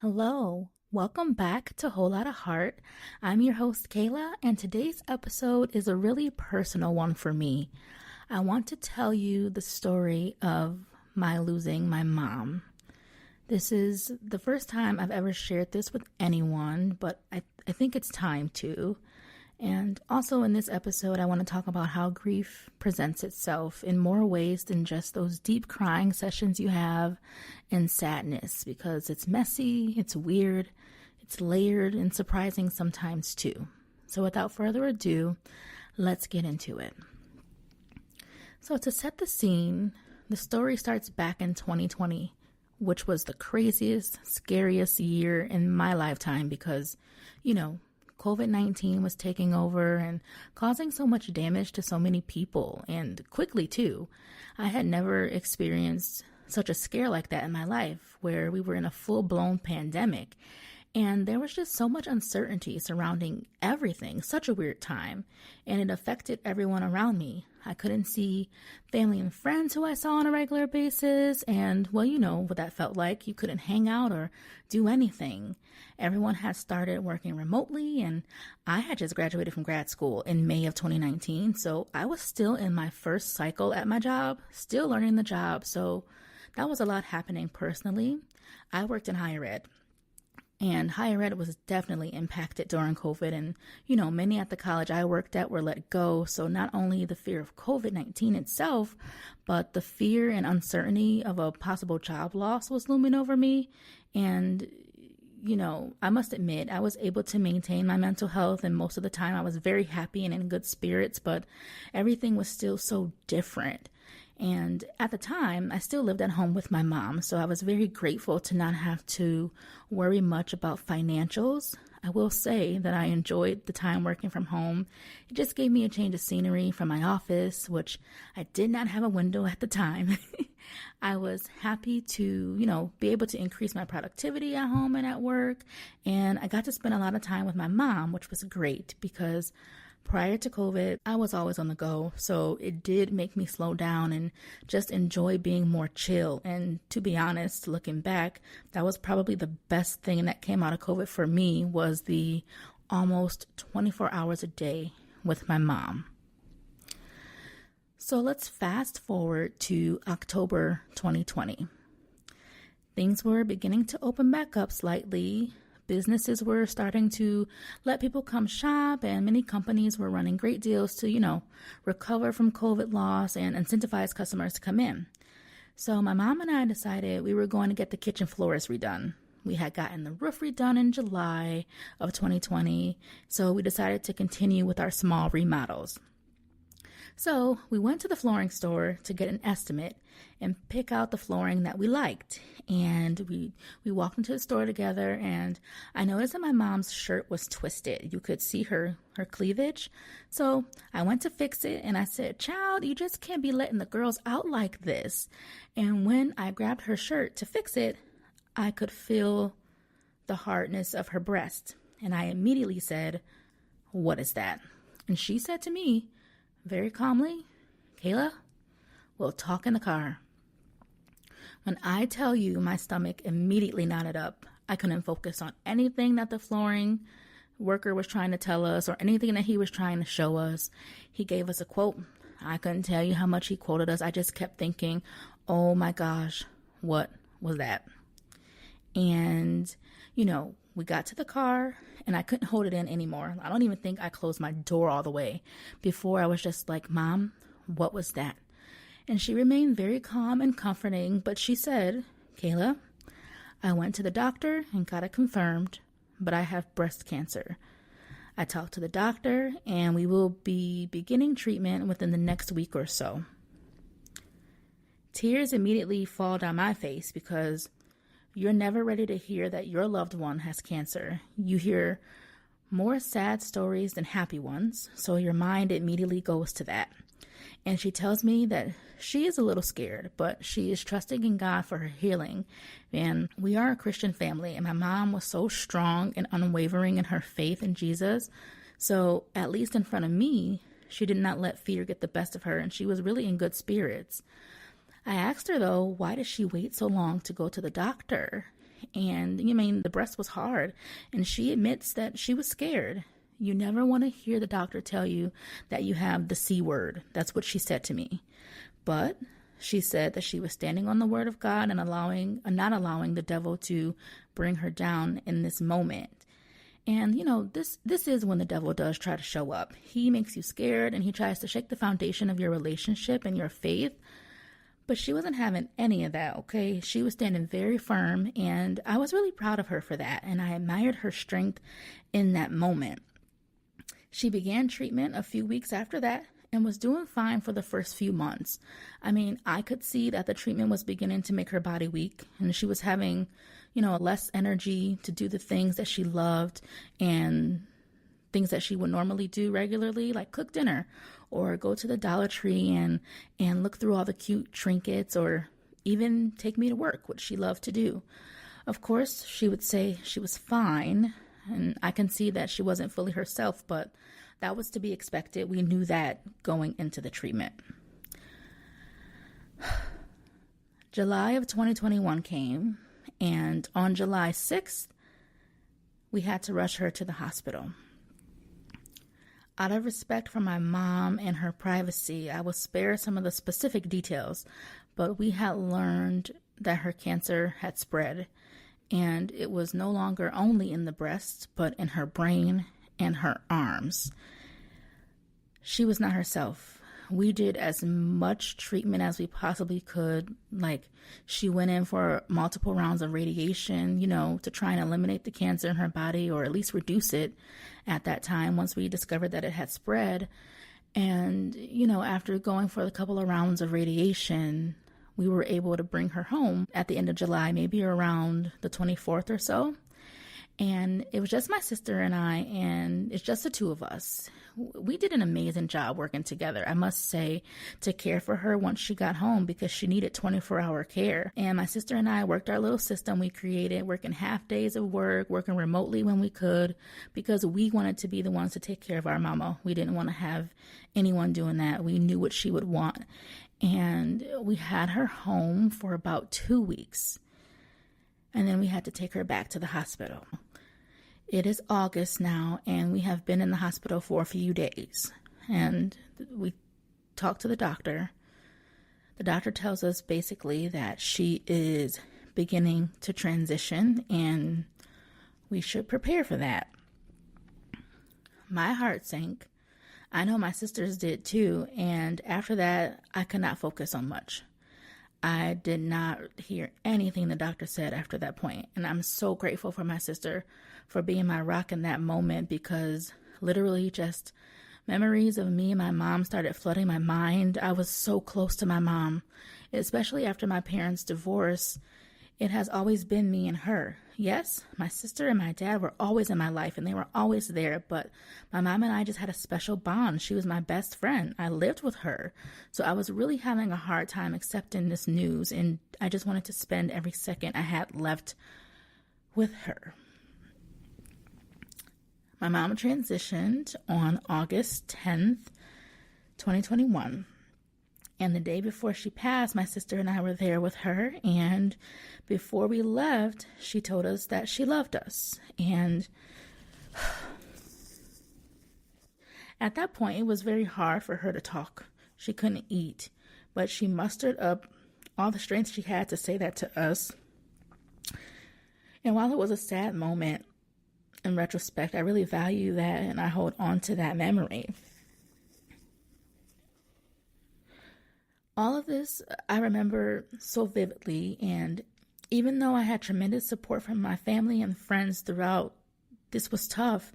Hello, welcome back to Whole Lotta Heart. I'm your host, Kayla, and today's episode is a really personal one for me. I want to tell you the story of my losing my mom. This is the first time I've ever shared this with anyone, but I think it's time to. And also in this episode, I want to talk about how grief presents itself in more ways than just those deep crying sessions you have and sadness, because it's messy, it's weird, it's layered and surprising sometimes too. So without further ado, let's get into it. So to set the scene, the story starts back in 2020, which was the craziest, scariest year in my lifetime because, COVID-19 was taking over and causing so much damage to so many people, and quickly too. I had never experienced such a scare like that in my life, where we were in a full-blown pandemic. And there was just so much uncertainty surrounding everything, such a weird time, and it affected everyone around me. I couldn't see family and friends who I saw on a regular basis, and well, you know what that felt like. You couldn't hang out or do anything. Everyone had started working remotely, and I had just graduated from grad school in May of 2019, so I was still in my first cycle at my job, still learning the job, so that was a lot happening personally. I worked in higher ed. And higher ed was definitely impacted during COVID. And, many at the college I worked at were let go. So not only the fear of COVID-19 itself, but the fear and uncertainty of a possible job loss was looming over me. And, I must admit, I was able to maintain my mental health. And most of the time I was very happy and in good spirits, but everything was still so different. And at the time, I still lived at home with my mom, so I was very grateful to not have to worry much about financials. I will say that I enjoyed the time working from home. It just gave me a change of scenery from my office, which I did not have a window at the time. I was happy to, be able to increase my productivity at home and at work, and I got to spend a lot of time with my mom, which was great because prior to COVID, I was always on the go, so it did make me slow down and just enjoy being more chill. And to be honest, looking back, that was probably the best thing that came out of COVID for me was the almost 24 hours a day with my mom. So let's fast forward to October 2020. Things were beginning to open back up slightly. Businesses were starting to let people come shop, and many companies were running great deals to, recover from COVID loss and incentivize customers to come in. So my mom and I decided we were going to get the kitchen floors redone. We had gotten the roof redone in July of 2020, so we decided to continue with our small remodels. So we went to the flooring store to get an estimate and pick out the flooring that we liked. And we walked into the store together, and I noticed that my mom's shirt was twisted. You could see her cleavage. So I went to fix it, and I said, "Child, you just can't be letting the girls out like this." And when I grabbed her shirt to fix it, I could feel the hardness of her breast. And I immediately said, "What is that?" And she said to me, very calmly, "Kayla, we'll talk in the car." When I tell you my stomach immediately knotted up, I couldn't focus on anything that the flooring worker was trying to tell us or anything that he was trying to show us. He gave us a quote. I couldn't tell you how much he quoted us. I just kept thinking, oh my gosh, what was that? And, we got to the car and I couldn't hold it in anymore. I don't even think I closed my door all the way. Before I was just like, "Mom, what was that?" And she remained very calm and comforting, but she said, "Kayla, I went to the doctor and got it confirmed, but I have breast cancer. I talked to the doctor and we will be beginning treatment within the next week or so." Tears immediately fall down my face because you're never ready to hear that your loved one has cancer. You hear more sad stories than happy ones, so your mind immediately goes to that. And she tells me that she is a little scared, but she is trusting in God for her healing. And we are a Christian family, and my mom was so strong and unwavering in her faith in Jesus. So at least in front of me, she did not let fear get the best of her, and she was really in good spirits. I asked her, though, why did she wait so long to go to the doctor? And the breast was hard, and she admits that she was scared. You never want to hear the doctor tell you that you have the C word. That's what she said to me. But she said that she was standing on the word of God and not allowing the devil to bring her down in this moment. And, this is when the devil does try to show up. He makes you scared, and he tries to shake the foundation of your relationship and your faith. But she wasn't having any of that, okay? She was standing very firm, and I was really proud of her for that, and I admired her strength in that moment. She began treatment a few weeks after that and was doing fine for the first few months. I could see that the treatment was beginning to make her body weak, and she was having less energy to do the things that she loved and things that she would normally do regularly, like cook dinner or go to the Dollar Tree and look through all the cute trinkets, or even take me to work, which she loved to do. Of course, she would say she was fine, and I can see that she wasn't fully herself, but that was to be expected. We knew that going into the treatment. July of 2021 came, and on July 6th, we had to rush her to the hospital. Out of respect for my mom and her privacy, I will spare some of the specific details, but we had learned that her cancer had spread, and it was no longer only in the breast, but in her brain and her arms. She was not herself. We did as much treatment as we possibly could. Like, she went in for multiple rounds of radiation, to try and eliminate the cancer in her body, or at least reduce it at that time once we discovered that it had spread. And, after going for a couple of rounds of radiation, we were able to bring her home at the end of July, maybe around the 24th or so. And it was just my sister and I, and it's just the two of us. We did an amazing job working together, I must say, to care for her once she got home, because she needed 24-hour care. And my sister and I worked our little system we created, working half days of work, working remotely when we could, because we wanted to be the ones to take care of our mama. We didn't want to have anyone doing that. We knew what she would want. And we had her home for about 2 weeks. And then we had to take her back to the hospital. It is August now, and we have been in the hospital for a few days. And we talked to the doctor. The doctor tells us basically that she is beginning to transition, and we should prepare for that. My heart sank. I know my sisters did too, and after that, I could not focus on much. I did not hear anything the doctor said after that point, and I'm so grateful for my sister for being my rock in that moment, because literally just memories of me and my mom started flooding my mind. I was so close to my mom, especially after my parents' divorce. It has always been me and her. Yes, my sister and my dad were always in my life, and they were always there, but my mom and I just had a special bond. She was my best friend. I lived with her. So I was really having a hard time accepting this news, and I just wanted to spend every second I had left with her. My mom transitioned on August 10th, 2021. And the day before she passed, my sister and I were there with her. And before we left, she told us that she loved us. And at that point, it was very hard for her to talk. She couldn't eat, but she mustered up all the strength she had to say that to us. And while it was a sad moment, in retrospect, I really value that, and I hold on to that memory. All of this I remember so vividly, and even though I had tremendous support from my family and friends throughout, this was tough.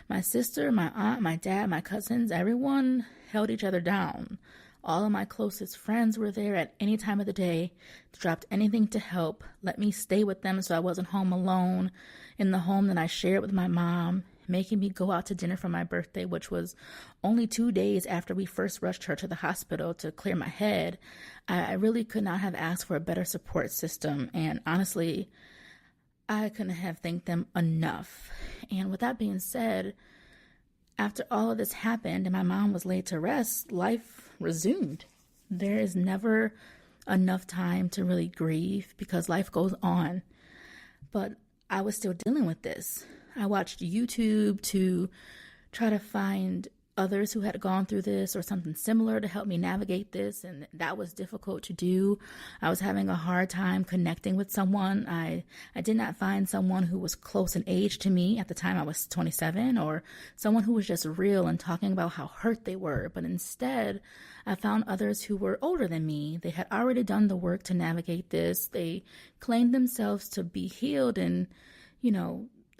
My sister, my aunt, my dad, my cousins, everyone held each other down. All of my closest friends were there at any time of the day, dropped anything to help, let me stay with them so I wasn't home alone in the home that I shared with my mom, making me go out to dinner for my birthday, which was only 2 days after we first rushed her to the hospital to clear my head. I really could not have asked for a better support system, and honestly, I couldn't have thanked them enough. And with that being said, after all of this happened and my mom was laid to rest, life resumed. There is never enough time to really grieve because life goes on. But I was still dealing with this. I watched YouTube to try to find others who had gone through this or something similar to help me navigate this, and that was difficult to do. I was having a hard time connecting with someone. I did not find someone who was close in age to me. At the time I was 27, or someone who was just real and talking about how hurt they were, but instead I found others who were older than me. They had already done the work to navigate this. They claimed themselves to be healed, and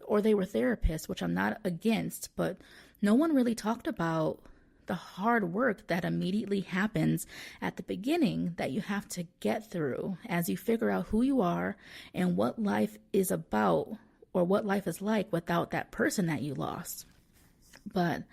or they were therapists, which I'm not against, but no one really talked about the hard work that immediately happens at the beginning that you have to get through as you figure out who you are and what life is about, or what life is like without that person that you lost. But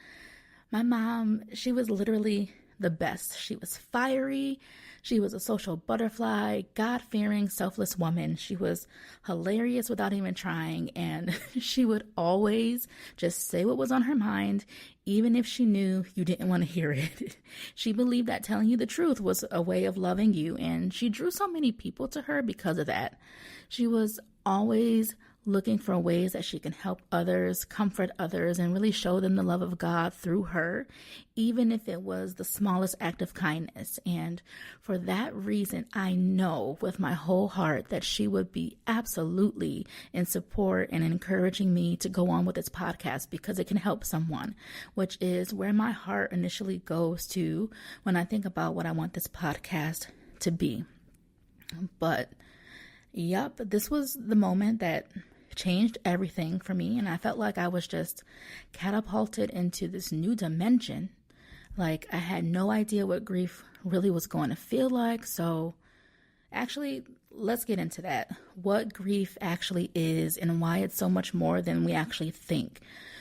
my mom, she was literally the best. She was fiery. She was a social butterfly, God-fearing, selfless woman. She was hilarious without even trying, and she would always just say what was on her mind, even if she knew you didn't want to hear it. She believed that telling you the truth was a way of loving you, and she drew so many people to her because of that. She was always looking for ways that she can help others, comfort others, and really show them the love of God through her, even if it was the smallest act of kindness. And for that reason, I know with my whole heart that she would be absolutely in support and encouraging me to go on with this podcast because it can help someone, which is where my heart initially goes to when I think about what I want this podcast to be. But yep, this was the moment that changed everything for me, and I felt like I was just catapulted into this new dimension. Like I had no idea what grief really was going to feel like. So actually, let's get into that. What grief actually is and why it's so much more than we actually think.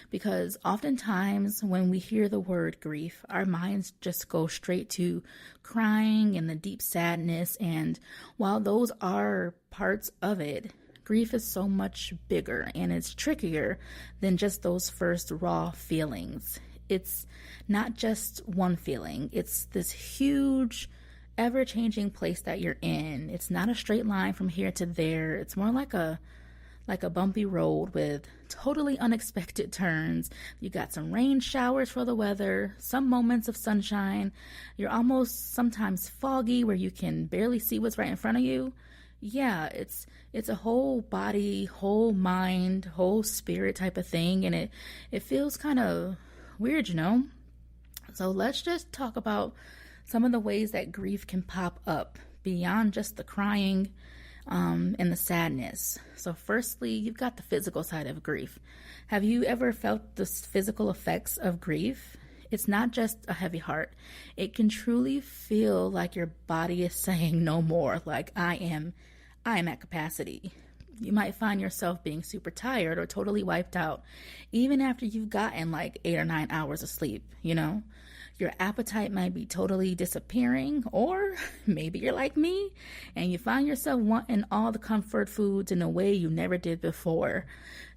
Because oftentimes when we hear the word grief, our minds just go straight to crying and the deep sadness. And while those are parts of it, grief is so much bigger and it's trickier than just those first raw feelings. It's not just one feeling. It's this huge, ever-changing place that you're in. It's not a straight line from here to there. It's more like a bumpy road with totally unexpected turns. You got some rain showers for the weather, some moments of sunshine. You're almost sometimes foggy where you can barely see what's right in front of you. Yeah, it's a whole body, whole mind, whole spirit type of thing, and it feels kind of weird, So let's just talk about some of the ways that grief can pop up beyond just the crying and the sadness. So firstly, you've got the physical side of grief. Have you ever felt the physical effects of grief? It's not just a heavy heart. It can truly feel like your body is saying no more, like I am at capacity. You might find yourself being super tired or totally wiped out, even after you've gotten like 8 or 9 hours of sleep, Your appetite might be totally disappearing, or maybe you're like me and you find yourself wanting all the comfort foods in a way you never did before.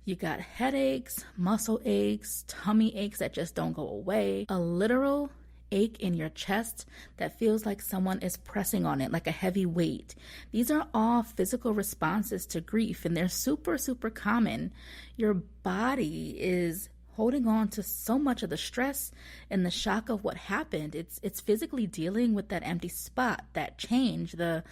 You got headaches, muscle aches, tummy aches that just don't go away, a literal ache in your chest that feels like someone is pressing on it like a heavy weight. These are all physical responses to grief, and they're super, super common. Your body is holding on to so much of the stress and the shock of what happened. It's physically dealing with that empty spot, that change, the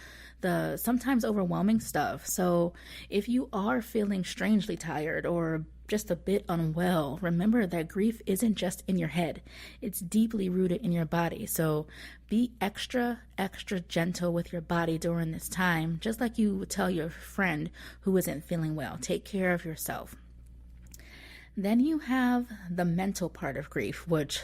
sometimes overwhelming stuff. So if you are feeling strangely tired or just a bit unwell, remember that grief isn't just in your head. It's deeply rooted in your body. So be extra, extra gentle with your body during this time, just like you would tell your friend who isn't feeling well. Take care of yourself. Then you have the mental part of grief, which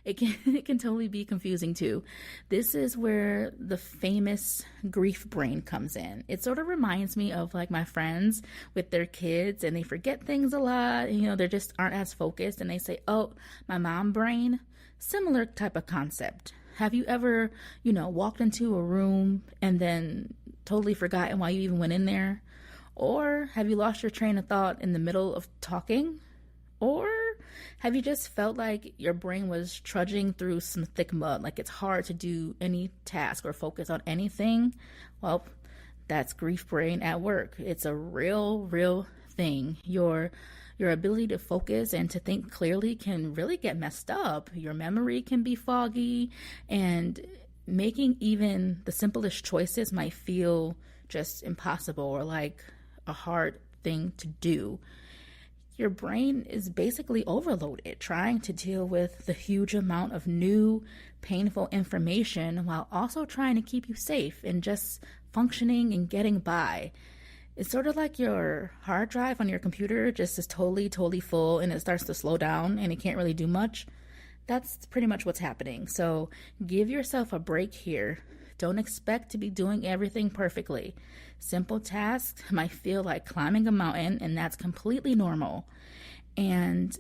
it can totally be confusing too. This is where the famous grief brain comes in. It sort of reminds me of like my friends with their kids, and they forget things a lot. They just aren't as focused, and they say, "Oh, my mom brain." Similar type of concept. Have you ever, walked into a room and then totally forgotten why you even went in there? Or have you lost your train of thought in the middle of talking? Or have you just felt like your brain was trudging through some thick mud, like it's hard to do any task or focus on anything? Well, That's grief brain at work. It's a real thing. Your ability to focus and to think clearly can really get messed up. Your memory can be foggy, and making even the simplest choices might feel just impossible or like a hard thing to do. Your brain is basically overloaded trying to deal with the huge amount of new, painful information while also trying to keep you safe and just functioning and getting by. It's sort of like your hard drive on your computer just is totally full and it starts to slow down and it can't really do much. That's pretty much what's happening. So give yourself a break here. Don't expect to be doing everything perfectly. Simple tasks might feel like climbing a mountain, and that's completely normal. And,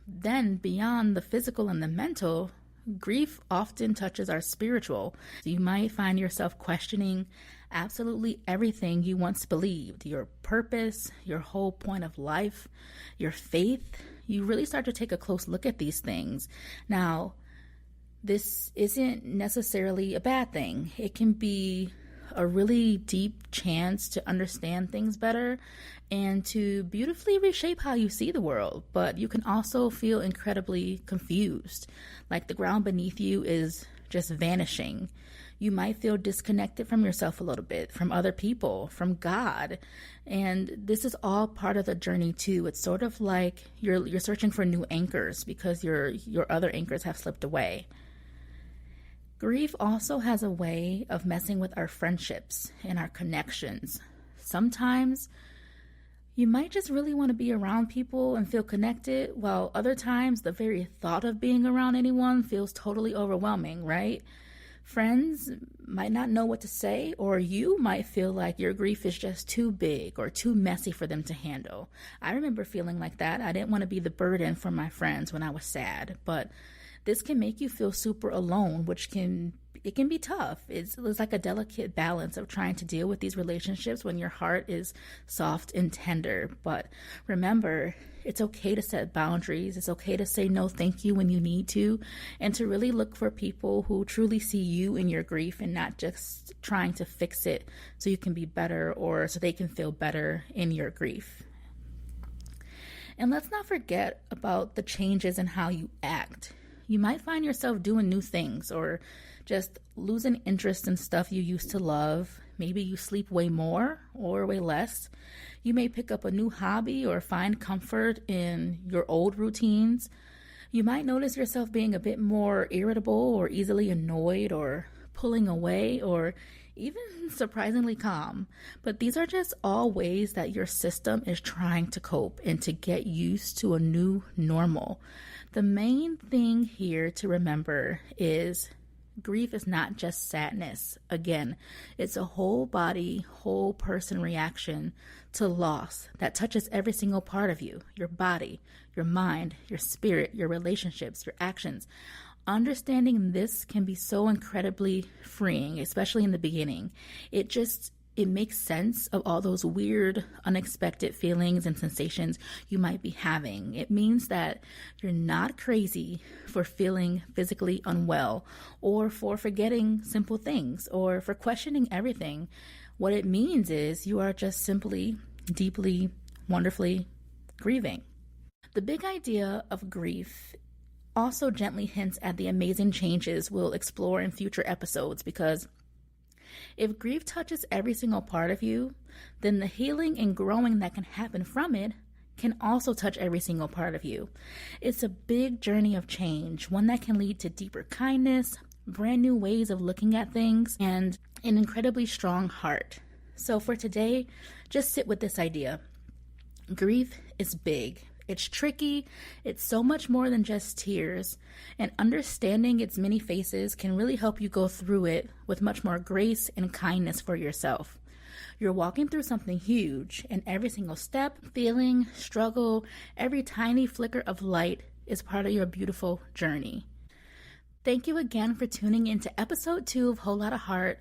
then beyond the physical and the mental, grief often touches our spiritual. You might find yourself questioning absolutely everything you once believed, your purpose, your whole point of life, your faith. You really start to take a close look at these things. Now, this isn't necessarily a bad thing. It can be a really deep chance to understand things better and to beautifully reshape how you see the world. But you can also feel incredibly confused, like the ground beneath you is just vanishing. You might feel disconnected from yourself a little bit, from other people, from God. And this is all part of the journey too. It's sort of like you're searching for new anchors because your other anchors have slipped away. Grief also has a way of messing with our friendships and our connections. Sometimes you might just really want to be around people and feel connected, while other times the very thought of being around anyone feels totally overwhelming, right? Friends might not know what to say, or you might feel like your grief is just too big or too messy for them to handle. I remember feeling like that. I didn't want to be the burden for my friends when I was sad, but this can make you feel super alone, which can be tough. It's like a delicate balance of trying to deal with these relationships when your heart is soft and tender. But remember, it's okay to set boundaries. It's okay to say no thank you when you need to, and to really look for people who truly see you in your grief and not just trying to fix it so you can be better or so they can feel better in your grief. And let's not forget about the changes in how you act. You might find yourself doing new things or just losing interest in stuff you used to love. Maybe you sleep way more or way less. You may pick up a new hobby or find comfort in your old routines. You might notice yourself being a bit more irritable or easily annoyed or pulling away or even surprisingly calm. But these are just all ways that your system is trying to cope and to get used to a new normal. The main thing here to remember is grief is not just sadness. Again, it's a whole body, whole person reaction to loss that touches every single part of you, your body, your mind, your spirit, your relationships, your actions. Understanding this can be so incredibly freeing, especially in the beginning. It makes sense of all those weird, unexpected feelings and sensations you might be having. It means that you're not crazy for feeling physically unwell or for forgetting simple things or for questioning everything. What it means is you are just simply, deeply, wonderfully grieving. The big idea of grief also gently hints at the amazing changes we'll explore in future episodes, because if grief touches every single part of you, then the healing and growing that can happen from it can also touch every single part of you. It's a big journey of change, one that can lead to deeper kindness, brand new ways of looking at things, and an incredibly strong heart. So for today, just sit with this idea. Grief is big. It's tricky. It's so much more than just tears, and understanding its many faces can really help you go through it with much more grace and kindness for yourself. You're walking through something huge, and every single step, feeling, struggle, every tiny flicker of light is part of your beautiful journey. Thank you again for tuning into episode 2 of Whole Lotta Heart.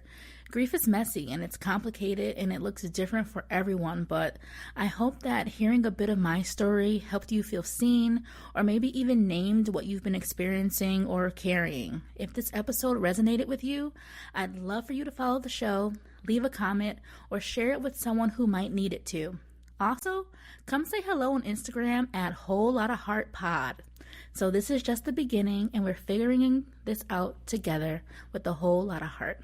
Grief is messy and it's complicated and it looks different for everyone, but I hope that hearing a bit of my story helped you feel seen or maybe even named what you've been experiencing or carrying. If this episode resonated with you, I'd love for you to follow the show, leave a comment, or share it with someone who might need it too. Also, come say hello on Instagram at Whole Lotta Heart Pod. So this is just the beginning and we're figuring this out together with a whole lot of heart.